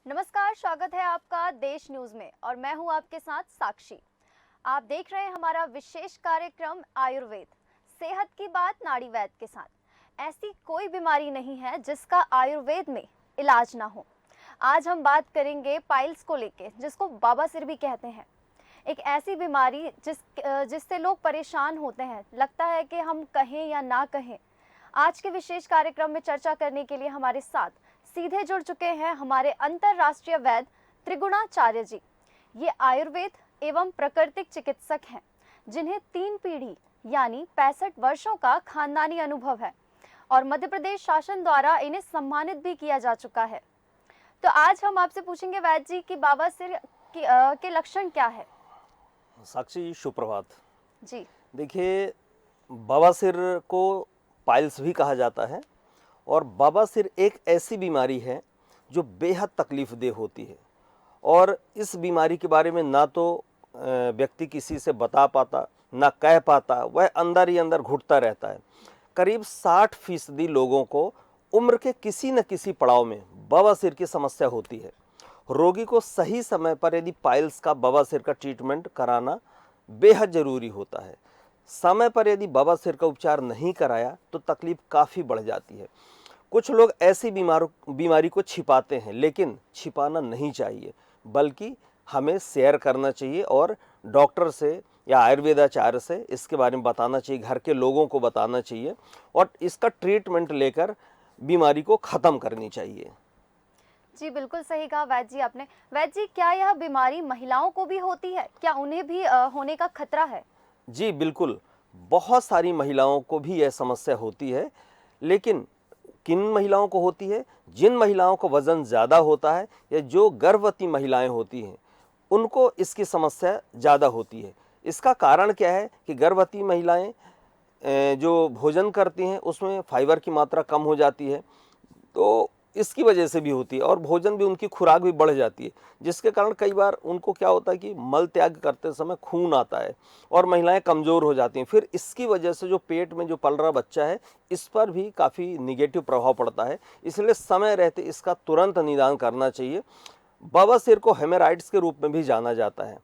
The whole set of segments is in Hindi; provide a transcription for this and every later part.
नमस्कार, स्वागत है आपका देश न्यूज में और मैं हूं आपके साथ साक्षी। आप देख रहे हैं हमारा विशेष कार्यक्रम आयुर्वेद, सेहत की बात नाड़ी वैद्य के साथ। ऐसी कोई बीमारी नहीं है जिसका आयुर्वेद में इलाज ना हो। आज हम बात करेंगे पाइल्स को लेके, जिसको बाबासिर भी कहते हैं। एक ऐसी बीमारी जिससे लोग परेशान होते हैं, लगता है कि हम कहें या ना कहें। आज के विशेष कार्यक्रम में चर्चा करने के लिए हमारे साथ सीधे जुड़ चुके हैं हमारे अंतर्राष्ट्रीय वैद्य त्रिगुणाचार्य जी। ये आयुर्वेद एवं प्राकृतिक चिकित्सक हैं, जिन्हें 3 पीढ़ी यानी 65 वर्षों का खानदानी अनुभव है और मध्य प्रदेश शासन द्वारा इन्हें सम्मानित भी किया जा चुका है। तो आज हम आपसे पूछेंगे वैद्य जी कि बाबासिर के लक्षण क्या है। साक्षी, सुप्रभात जी देखिए, बवासीर को पाइल्स भी कहा जाता है और बवासीर एक ऐसी बीमारी है जो बेहद तकलीफ़देह होती है और इस बीमारी के बारे में ना तो व्यक्ति किसी से बता पाता, ना कह पाता, वह अंदर ही अंदर घुटता रहता है। करीब 60% लोगों को उम्र के किसी न किसी पड़ाव में बवासीर की समस्या होती है। रोगी को सही समय पर यदि पाइल्स का बवासीर का ट्रीटमेंट कराना बेहद ज़रूरी होता है। समय पर यदि बवासीर का उपचार नहीं कराया तो तकलीफ काफ़ी बढ़ जाती है। कुछ लोग ऐसी बीमारी को छिपाते हैं, लेकिन छिपाना नहीं चाहिए, बल्कि हमें शेयर करना चाहिए और डॉक्टर से या आयुर्वेदाचार्य से इसके बारे में बताना चाहिए, घर के लोगों को बताना चाहिए और इसका ट्रीटमेंट लेकर बीमारी को ख़त्म करनी चाहिए। जी, बिल्कुल सही कहा वैद्य जी आपने। वैद्य जी, क्या यह बीमारी महिलाओं को भी होती है? क्या उन्हें भी होने का खतरा है? जी बिल्कुल, बहुत सारी महिलाओं को भी यह समस्या होती है, लेकिन किन महिलाओं को होती है? जिन महिलाओं को वज़न ज़्यादा होता है या जो गर्भवती महिलाएं होती हैं, उनको इसकी समस्या ज़्यादा होती है। इसका कारण क्या है कि गर्भवती महिलाएं जो भोजन करती हैं उसमें फाइबर की मात्रा कम हो जाती है, तो इसकी वजह से भी होती है और भोजन भी, उनकी खुराक भी बढ़ जाती है, जिसके कारण कई बार उनको क्या होता है कि मल त्याग करते समय खून आता है और महिलाएं कमज़ोर हो जाती हैं। फिर इसकी वजह से जो पेट में जो पल रहा बच्चा है, इस पर भी काफ़ी निगेटिव प्रभाव पड़ता है। इसलिए समय रहते इसका तुरंत निदान करना चाहिए। बवासीर को हेमोराइड्स के रूप में भी जाना जाता है।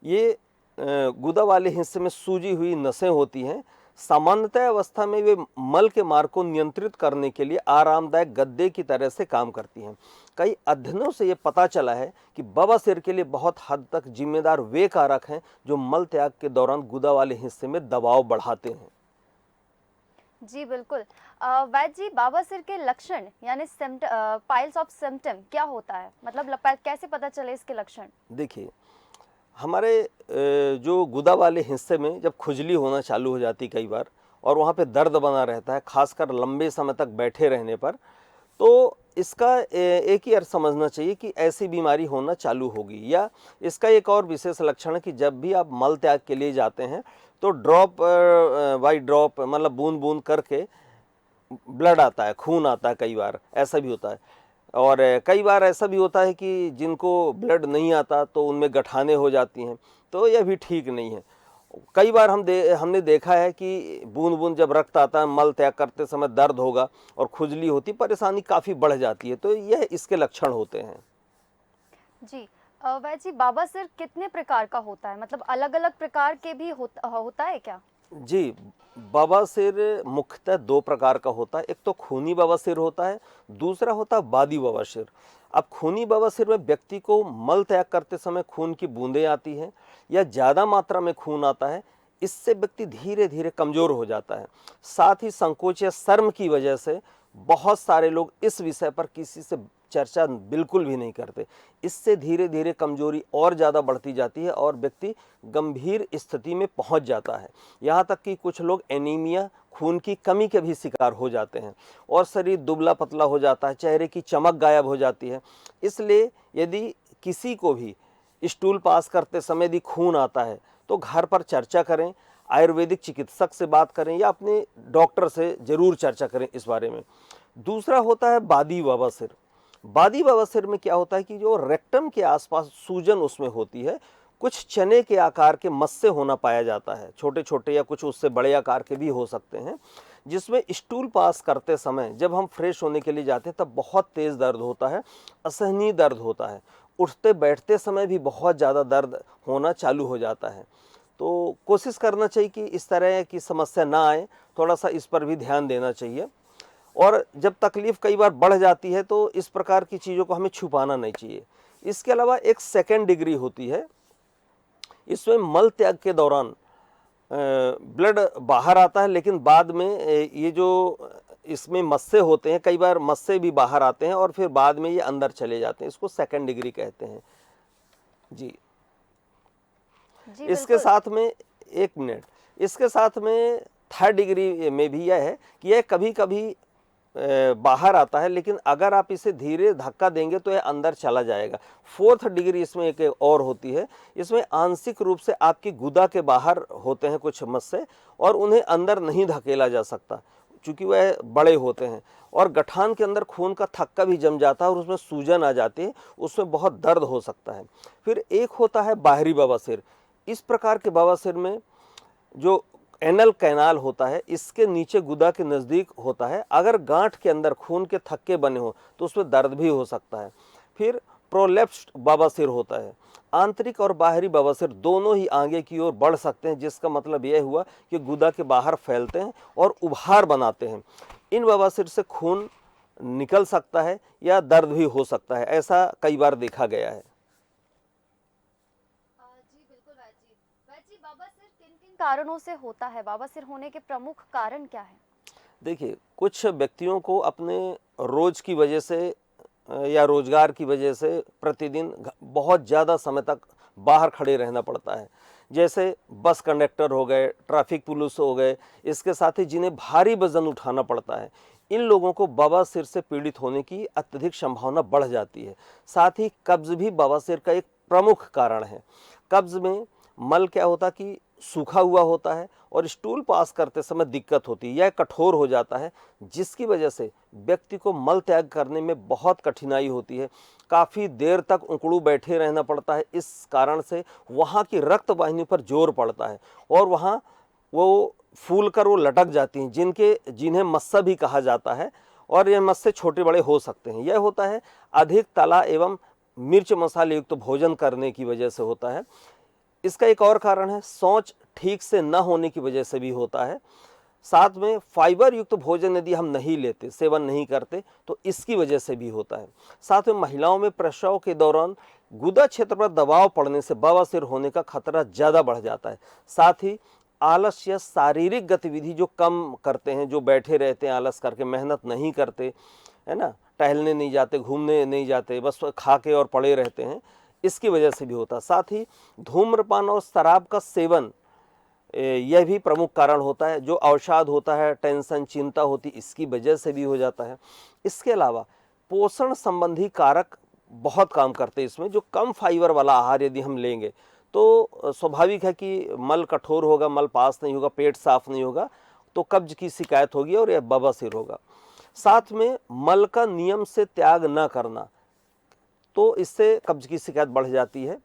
ये गुदा वाले हिस्से में सूजी हुई नसें होती हैं। सामान्यतः अवस्था में वे मल के मार्ग को नियंत्रित करने के लिए आरामदायक गद्दे की तरह से काम करती हैं। कई अध्ययनों से ये पता चला है कि बवासीर के लिए बहुत हद तक जिम्मेदार वे कारक हैं जो मल त्याग के दौरान गुदा वाले हिस्से में दबाव बढ़ाते हैं। जी बिल्कुल। वैद्य जी, बाबासिर के लक्षण यानी पाइल्स ऑफ सिम्टम क्या होता है? मतलब कैसे पता चले इसके लक्षण? देखिए, हमारे जो गुदा वाले हिस्से में जब खुजली होना चालू हो जाती कई बार और वहाँ पे दर्द बना रहता है, खासकर लंबे समय तक बैठे रहने पर, तो इसका एक ही अर्थ समझना चाहिए कि ऐसी बीमारी होना चालू होगी। या इसका एक और विशेष लक्षण है कि जब भी आप मल त्याग के लिए जाते हैं तो ड्रॉप बाई ड्रॉप, मतलब बूंद बूंद करके ब्लड आता है, खून आता है, कई बार ऐसा भी होता है। और कई बार ऐसा भी होता है कि जिनको ब्लड नहीं आता तो उनमें गठाने हो जाती हैं, तो यह भी ठीक नहीं है। कई बार हमने देखा है कि बूंद बूंद जब रक्त आता है, मल त्याग करते समय दर्द होगा और खुजली होती, परेशानी काफ़ी बढ़ जाती है, तो यह इसके लक्षण होते हैं। जी वैद्य जी, बाबासिर कितने प्रकार का होता है? मतलब अलग अलग प्रकार के भी होता है क्या? जी, बवासीर मुख्यतः 2 प्रकार का होता है। एक तो खूनी बवासीर होता है, दूसरा होता है बादी बवासीर। अब खूनी बवासीर में व्यक्ति को मल त्याग करते समय खून की बूंदें आती हैं या ज़्यादा मात्रा में खून आता है। इससे व्यक्ति धीरे धीरे कमज़ोर हो जाता है। साथ ही संकोच या शर्म की वजह से बहुत सारे लोग इस विषय पर किसी से चर्चा बिल्कुल भी नहीं करते। इससे धीरे धीरे कमजोरी और ज़्यादा बढ़ती जाती है और व्यक्ति गंभीर स्थिति में पहुंच जाता है। यहाँ तक कि कुछ लोग एनीमिया, खून की कमी के भी शिकार हो जाते हैं और शरीर दुबला पतला हो जाता है, चेहरे की चमक गायब हो जाती है। इसलिए यदि किसी को भी स्टूल पास करते समय यदि खून आता है तो घर पर चर्चा करें, आयुर्वेदिक चिकित्सक से बात करें या अपने डॉक्टर से ज़रूर चर्चा करें इस बारे में। दूसरा होता है बादी बवासीर। बादी बवासीर में क्या होता है कि जो रेक्टम के आसपास सूजन उसमें होती है, कुछ चने के आकार के मस्से होना पाया जाता है, छोटे छोटे या कुछ उससे बड़े आकार के भी हो सकते हैं, जिसमें स्टूल पास करते समय जब हम फ्रेश होने के लिए जाते हैं तब बहुत तेज़ दर्द होता है, असहनीय दर्द होता है। उठते बैठते समय भी बहुत ज़्यादा दर्द होना चालू हो जाता है। तो कोशिश करना चाहिए कि इस तरह की समस्या ना आए, थोड़ा-सा इस पर भी ध्यान देना चाहिए। और जब तकलीफ़ कई बार बढ़ जाती है तो इस प्रकार की चीज़ों को हमें छुपाना नहीं चाहिए। इसके अलावा एक सेकंड डिग्री होती है, इसमें मल त्याग के दौरान ब्लड बाहर आता है, लेकिन बाद में ये जो इसमें मस्से होते हैं, कई बार मस्से भी बाहर आते हैं और फिर बाद में ये अंदर चले जाते हैं, इसको सेकंड डिग्री कहते हैं। जी, जी इसके बिल्कुल। साथ में एक मिनट, इसके साथ में थर्ड डिग्री में भी यह है कि यह कभी-कभी बाहर आता है, लेकिन अगर आप इसे धीरे धक्का देंगे तो यह अंदर चला जाएगा। फोर्थ डिग्री इसमें एक और होती है, इसमें आंशिक रूप से आपकी गुदा के बाहर होते हैं कुछ मस्से और उन्हें अंदर नहीं धकेला जा सकता चूँकि वह बड़े होते हैं और गठान के अंदर खून का थक्का भी जम जाता है और उसमें सूजन आ जाती है, उसमें बहुत दर्द हो सकता है। फिर एक होता है बाहरी बवासीर। इस प्रकार के बवासीर में जो एनल कैनाल होता है, इसके नीचे गुदा के नज़दीक होता है। अगर गांठ के अंदर खून के थक्के बने हो तो उसमें दर्द भी हो सकता है। फिर प्रोलेप्स्ड बवासीर होता है। आंतरिक और बाहरी बवासीर दोनों ही आगे की ओर बढ़ सकते हैं, जिसका मतलब यह हुआ कि गुदा के बाहर फैलते हैं और उभार बनाते हैं। इन बवासीर से खून निकल सकता है या दर्द भी हो सकता है, ऐसा कई बार देखा गया है। जी बिल्कुल वैद जी। वैद जी, बवासीर किन-किन कारणों से होता है? बवासीर होने के प्रमुख कारण क्या हैं? देखिए, कुछ व्यक्तियों को अपने रोज़ की वजह से या रोज़गार की वजह से प्रतिदिन बहुत ज़्यादा समय तक बाहर खड़े रहना पड़ता है। जैसे बस कंडक्टर हो गए, ट्रैफिक पुलिस हो गए, इसके साथ ही जिन्हें भारी वज़न उठाना पड़ता है, इन लोगों को बवासीर से पीड़ित होने की अत्यधिक संभावना बढ़ जाती है। साथ ही कब्ज़ भी बवासीर का एक प्रमुख कारण है। कब्ज़ में मल क्या होता कि सूखा हुआ होता है और स्टूल पास करते समय दिक्कत होती है, यह कठोर हो जाता है, जिसकी वजह से व्यक्ति को मल त्याग करने में बहुत कठिनाई होती है। काफ़ी देर तक उकड़ू बैठे रहना पड़ता है, इस कारण से वहाँ की रक्त वाहिनी पर जोर पड़ता है और वहाँ वो फूल कर वो लटक जाती हैं, जिन्हें मस्सा भी कहा जाता है और ये मस्से छोटे बड़े हो सकते हैं। यह होता है अधिक तला एवं मिर्च मसाले युक्त भोजन करने की वजह से होता है। इसका एक और कारण है सोच ठीक से न होने की वजह से भी होता है। साथ में फाइबर युक्त भोजन यदि हम नहीं लेते, सेवन नहीं करते, तो इसकी वजह से भी होता है। साथ में महिलाओं में प्रसव के दौरान गुदा क्षेत्र पर दबाव पड़ने से बवासीर होने का खतरा ज़्यादा बढ़ जाता है। साथ ही आलस या शारीरिक गतिविधि जो कम करते हैं, जो बैठे रहते हैं आलस करके, मेहनत नहीं करते, है ना, टहलने नहीं जाते, घूमने नहीं जाते, बस खा के और पड़े रहते हैं, इसकी वजह से भी होता है। साथ ही धूम्रपान और शराब का सेवन यह भी प्रमुख कारण होता है। जो अवसाद होता है, टेंशन, चिंता होती, इसकी वजह से भी हो जाता है। इसके अलावा पोषण संबंधी कारक बहुत काम करते हैं इसमें। जो कम फाइबर वाला आहार यदि हम लेंगे तो स्वाभाविक है कि मल कठोर होगा, मल पास नहीं होगा, पेट साफ नहीं होगा, तो कब्ज की शिकायत होगी और यह बवासीर होगा। साथ में मल का नियम से त्याग न करना, तो इससे कब्ज की शिकायत बढ़ जाती है।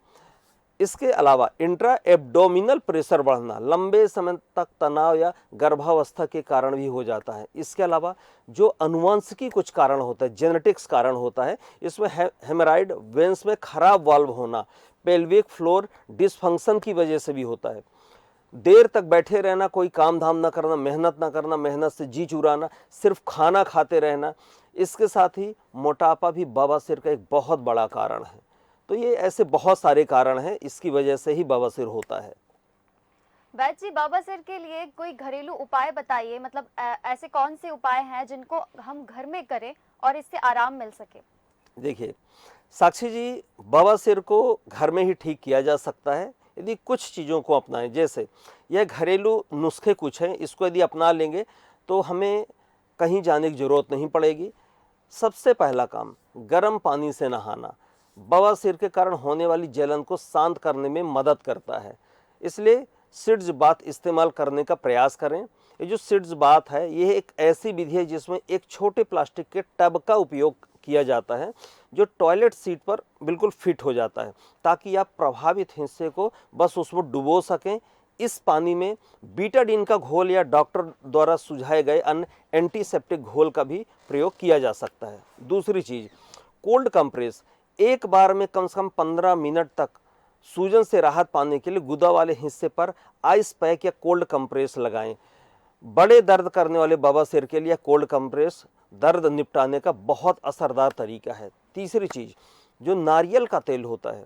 इसके अलावा इंट्रा एब्डोमिनल प्रेशर बढ़ना लंबे समय तक तनाव या गर्भावस्था के कारण भी हो जाता है। इसके अलावा जो अनुवांशिकी कुछ कारण होता है, जेनेटिक्स कारण होता है, इसमें हेमराइड, वेंस में खराब वाल्व होना, पेल्विक फ्लोर डिसफंक्शन की वजह से भी होता है। देर तक बैठे रहना, कोई काम धाम ना करना, मेहनत ना करना, मेहनत से जी चुराना, सिर्फ खाना खाते रहना, इसके साथ ही मोटापा भी बवासीर का एक बहुत बड़ा कारण है। तो ये ऐसे बहुत सारे कारण हैं, इसकी वजह से ही बवासीर होता है। वैद जी, बवासीर के लिए कोई घरेलू उपाय बताइए, मतलब ऐसे कौन से उपाय हैं जिनको हम घर में करें और इससे आराम मिल सके? देखिए साक्षी जी, बवासीर को घर में ही ठीक किया जा सकता है यदि कुछ चीज़ों को अपनाएं। जैसे यह घरेलू नुस्खे कुछ हैं, इसको यदि अपना लेंगे तो हमें कहीं जाने की ज़रूरत नहीं पड़ेगी। सबसे पहला काम, गर्म पानी से नहाना बवासीर के कारण होने वाली जलन को शांत करने में मदद करता है, इसलिए सिड्स बाथ इस्तेमाल करने का प्रयास करें। ये जो सिड्स बाथ है, यह एक ऐसी विधि है जिसमें एक छोटे प्लास्टिक के टब का उपयोग किया जाता है, जो टॉयलेट सीट पर बिल्कुल फिट हो जाता है, ताकि आप प्रभावित हिस्से को बस उसमें डुबो सकें। इस पानी में बीटाडीन का घोल या डॉक्टर द्वारा सुझाए गए अन्य एंटीसेप्टिक घोल का भी प्रयोग किया जा सकता है। दूसरी चीज़, कोल्ड कंप्रेस। एक बार में कम से कम 15 मिनट तक सूजन से राहत पाने के लिए गुदा वाले हिस्से पर आइस पैक या कोल्ड कंप्रेस लगाएं। बड़े दर्द करने वाले बवासीर के लिए कोल्ड कंप्रेस दर्द निपटाने का बहुत असरदार तरीका है। तीसरी चीज़, जो नारियल का तेल होता है,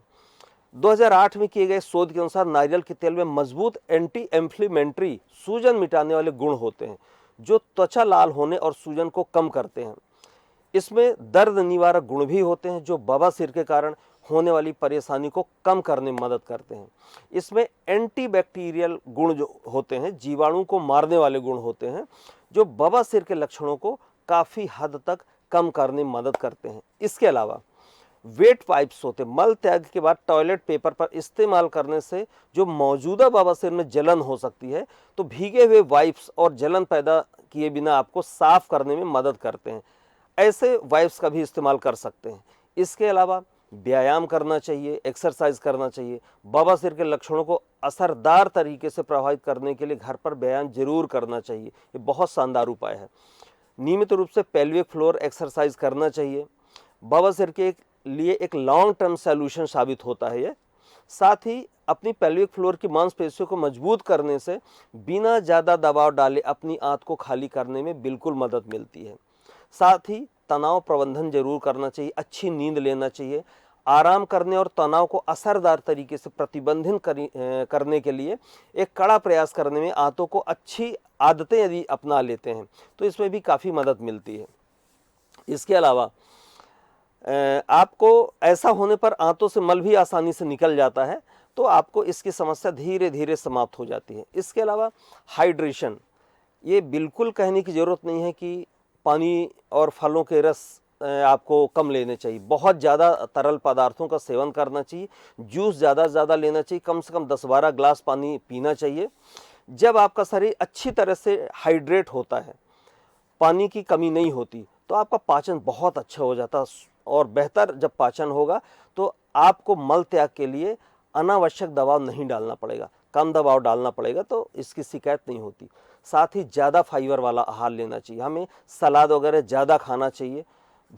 2008 में किए गए शोध के अनुसार नारियल के तेल में मजबूत एंटी एम्फ्लेमेटरी सूजन मिटाने वाले गुण होते हैं जो त्वचा लाल होने और सूजन को कम करते हैं। इसमें दर्द निवारक गुण भी होते हैं जो बवासीर के कारण होने वाली परेशानी को कम करने में मदद करते हैं। इसमें एंटीबैक्टीरियल गुण जो होते हैं, जीवाणु को मारने वाले गुण होते हैं जो बवासीर के लक्षणों को काफ़ी हद तक कम करने में मदद करते हैं। इसके अलावा वेट वाइप्स होते, मल त्याग के बाद टॉयलेट पेपर पर इस्तेमाल करने से जो मौजूदा बवासीर में जलन हो सकती है, तो भीगे हुए वाइप्स और जलन पैदा किए बिना आपको साफ करने में मदद करते हैं। ऐसे वाइप्स का भी इस्तेमाल कर सकते हैं। इसके अलावा व्यायाम करना चाहिए, एक्सरसाइज करना चाहिए। बवासीर के लक्षणों को असरदार तरीके से प्रभावित करने के लिए घर पर व्यायाम जरूर करना चाहिए। ये बहुत शानदार उपाय है। नियमित रूप से पेल्विक फ्लोर एक्सरसाइज करना चाहिए। बवासीर के लिए एक लॉन्ग टर्म सॉल्यूशन साबित होता है ये। साथ ही अपनी पेल्विक फ्लोर की मांसपेशियों को मजबूत करने से बिना ज़्यादा दबाव डाले अपनी आंत को खाली करने में बिल्कुल मदद मिलती है। साथ ही तनाव प्रबंधन जरूर करना चाहिए, अच्छी नींद लेना चाहिए। आराम करने और तनाव को असरदार तरीके से प्रतिबंधित करने के लिए एक कड़ा प्रयास करने में आंतों को अच्छी आदतें यदि अपना लेते हैं तो इसमें भी काफ़ी मदद मिलती है। इसके अलावा आपको ऐसा होने पर आंतों से मल भी आसानी से निकल जाता है, तो आपको इसकी समस्या धीरे धीरे समाप्त हो जाती है। इसके अलावा हाइड्रेशन, ये बिल्कुल कहने की ज़रूरत नहीं है कि पानी और फलों के रस आपको कम लेने चाहिए। बहुत ज़्यादा तरल पदार्थों का सेवन करना चाहिए। जूस ज़्यादा से ज़्यादा लेना चाहिए। कम से कम 10-12 ग्लास पानी पीना चाहिए। जब आपका शरीर अच्छी तरह से हाइड्रेट होता है, पानी की कमी नहीं होती, तो आपका पाचन बहुत अच्छा हो जाता है। और बेहतर जब पाचन होगा तो आपको मल त्याग के लिए अनावश्यक दबाव नहीं डालना पड़ेगा, कम दबाव डालना पड़ेगा, तो इसकी शिकायत नहीं होती। साथ ही ज़्यादा फाइबर वाला आहार लेना चाहिए। हमें सलाद वगैरह ज़्यादा खाना चाहिए।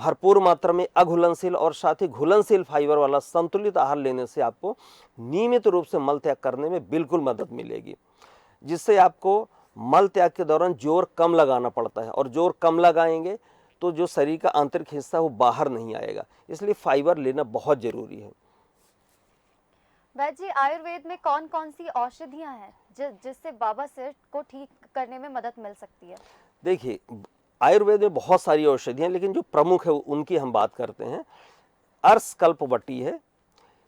भरपूर मात्रा में अघुलनशील और साथ ही घुलनशील फाइबर वाला संतुलित आहार लेने से आपको नियमित रूप से मल त्याग करने में बिल्कुल मदद मिलेगी, जिससे आपको मल त्याग के दौरान जोर कम लगाना पड़ता है। और जोर कम लगाएंगे तो जो शरीर का आंतरिक हिस्सा वो बाहर नहीं आएगा। इसलिए फाइबर लेना बहुत ज़रूरी है। वैद्य जी, आयुर्वेद में कौन कौन सी औषधियां हैं जिससे बवासीर को ठीक करने में मदद मिल सकती है? देखिए, आयुर्वेद में बहुत सारी औषधियाँ, लेकिन जो प्रमुख है उनकी हम बात करते हैं। अर्शकल्पवटी है,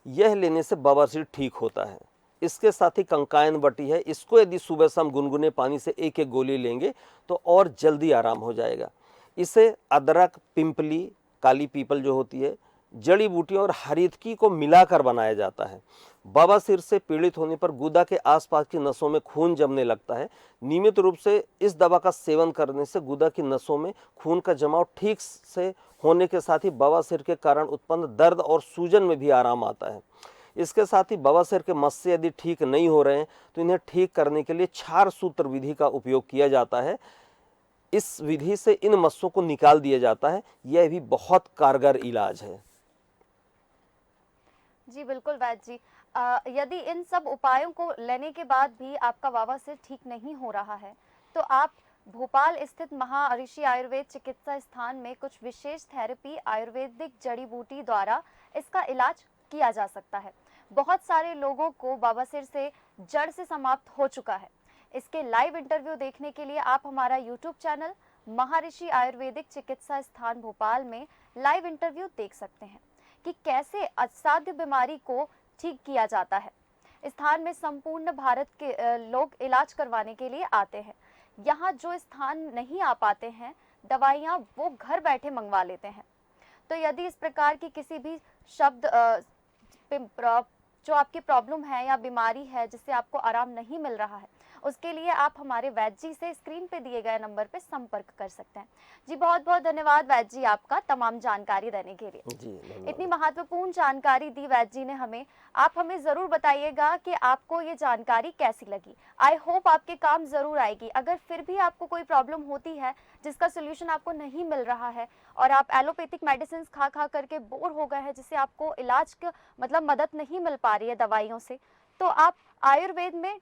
यह लेने से बवासीर ठीक होता है। इसके साथ ही कंकायनवटी है, इसको यदि सुबह शाम गुनगुने पानी से एक एक गोली लेंगे तो और जल्दी आराम हो जाएगा। इसे अदरक, पिंपली, काली पीपल जो होती है, जड़ी बूटियों और हरितकी को मिलाकर बनाया जाता है। बवासीर से पीड़ित होने पर गुदा के आसपास की नसों में खून जमने लगता है। नियमित रूप से इस दवा का सेवन करने से गुदा की नसों में खून का जमाव ठीक से होने के साथ ही बवासीर के कारण उत्पन्न दर्द और सूजन में भी आराम आता है। इसके साथ ही बवासीर के मस्से यदि ठीक नहीं हो रहे हैं तो इन्हें ठीक करने के लिए क्षार सूत्र विधि का उपयोग किया जाता है। इस विधि से इन मस्सों को निकाल दिया जाता है। यह भी बहुत कारगर इलाज है। जी बिल्कुल वैद्य जी। यदि इन सब उपायों को लेने के बाद भी आपका बवासीर ठीक नहीं हो रहा है तो आप भोपाल स्थित महर्षि आयुर्वेद चिकित्सा स्थान में कुछ विशेष थेरेपी आयुर्वेदिक जड़ी बूटी द्वारा इसका इलाज किया जा सकता है। बहुत सारे लोगों को बवासीर से जड़ से समाप्त हो चुका है। इसके लाइव इंटरव्यू देखने के लिए आप हमारा यूट्यूब चैनल महर्षि आयुर्वेदिक चिकित्सा स्थान भोपाल में लाइव इंटरव्यू देख सकते हैं कि कैसे असाध्य बीमारी को ठीक किया जाता है। स्थान में संपूर्ण भारत के लोग इलाज करवाने के लिए आते हैं। यहाँ जो स्थान नहीं आ पाते हैं, दवाइयाँ वो घर बैठे मंगवा लेते हैं। तो यदि इस प्रकार की किसी भी शब्द जो आपकी प्रॉब्लम है या बीमारी है जिससे आपको आराम नहीं मिल रहा है उसके लिए आप हमारे वैद्य जी से स्क्रीन पे दिए गए नंबर पे संपर्क कर सकते हैं। जी बहुत बहुत धन्यवाद वैद्य जी आपका तमाम जानकारी देने के लिए। जी धन्यवाद। इतनी महत्वपूर्ण जानकारी दी वैद्य जी ने हमें। आप हमें ज़रूर बताइएगा कि आपको ये जानकारी कैसी लगी। आई होप आपके काम ज़रूर आएगी। अगर फिर भी आपको कोई प्रॉब्लम होती है जिसका सोल्यूशन आपको नहीं मिल रहा है और आप एलोपैथिक मेडिसिन खा खा करके बोर हो गए हैं, जिससे आपको इलाज का मतलब मदद नहीं मिल पा रही है दवाइयों से, तो आप आयुर्वेद में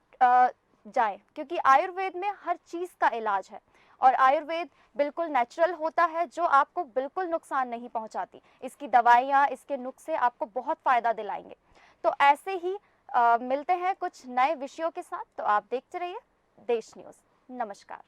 जाएं, क्योंकि आयुर्वेद में हर चीज़ का इलाज है और आयुर्वेद बिल्कुल नेचुरल होता है, जो आपको बिल्कुल नुकसान नहीं पहुंचाती। इसकी दवाइयाँ, इसके नुस्खे आपको बहुत फ़ायदा दिलाएंगे। तो ऐसे ही मिलते हैं कुछ नए विषयों के साथ। तो आप देखते रहिए देश न्यूज़। नमस्कार।